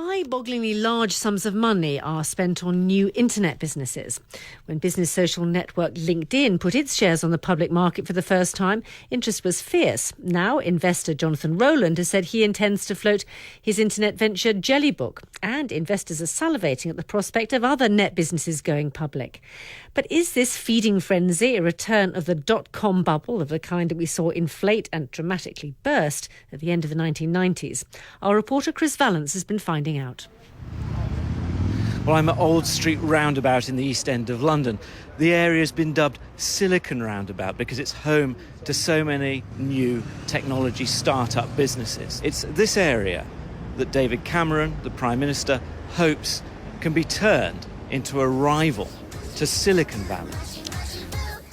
Eye-bogglingly large sums of money are spent on new internet businesses. When business social network LinkedIn put its shares on the public market for the first time, interest was fierce. Now, investor Jonathan Rowland has said he intends to float his internet venture Jellybook, and investors are salivating at the prospect of other net businesses going public. But is this feeding frenzy a return of the dot-com bubble of the kind that we saw inflate and dramatically burst at the end of the 1990s? Our reporter Chris Vallance has been finding out. Well, I'm at Old Street Roundabout in the East End of London. The area's been dubbed Silicon Roundabout because it's home to so many new technology start-up businesses. It's this area that David Cameron, the Prime Minister, hopes can be turned into a rival to Silicon Valley.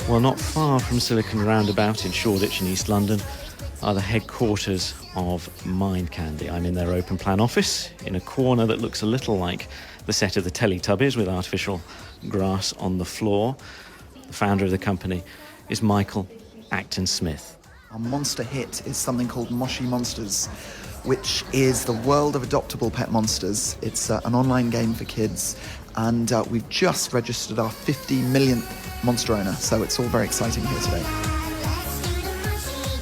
Well, not far from Silicon Roundabout in Shoreditch in East London are the headquarters of Mind Candy. I'm in their open plan office in a corner that looks a little like the set of the Teletubbies with artificial grass on the floor. The founder of the company is Michael Acton-Smith. Our monster hit is something called Moshi Monsters, which is the world of adoptable pet monsters. It's an online game for kids, and we've just registered our 50 millionth monster owner, so it's all very exciting here today.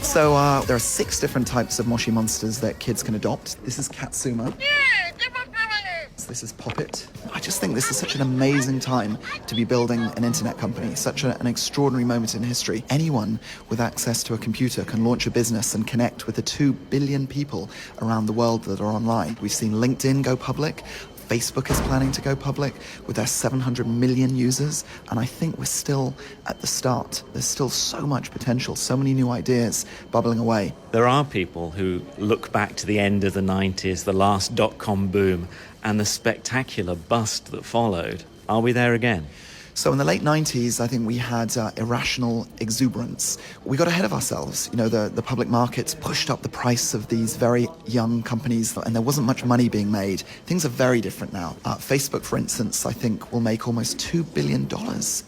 So there are 6 different types of Moshi Monsters that kids can adopt. This is Katsuma. This is Poppet. I just think this is such an amazing time to be building an internet company, such an extraordinary moment in history. Anyone with access to a computer can launch a business and connect with the 2 billion people around the world that are online. We've seen LinkedIn go public. Facebook is planning to go public with their 700 million users, and I think we're still at the start. There's still so much potential, so many new ideas bubbling away. There are people who look back to the end of the 90s, the last dot-com boom, and the spectacular bust that followed. Are we there again? So in the late 90s, I think we had irrational exuberance. We got ahead of ourselves. You know, the public markets pushed up the price of these very young companies, and there wasn't much money being made. Things are very different now. Facebook, for instance, I think will make almost $2 billion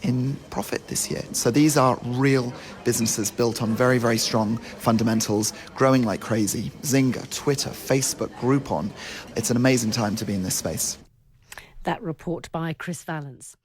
in profit this year. So these are real businesses built on very, very strong fundamentals, growing like crazy. Zynga, Twitter, Facebook, Groupon. It's an amazing time to be in this space. That report by Chris Vallance.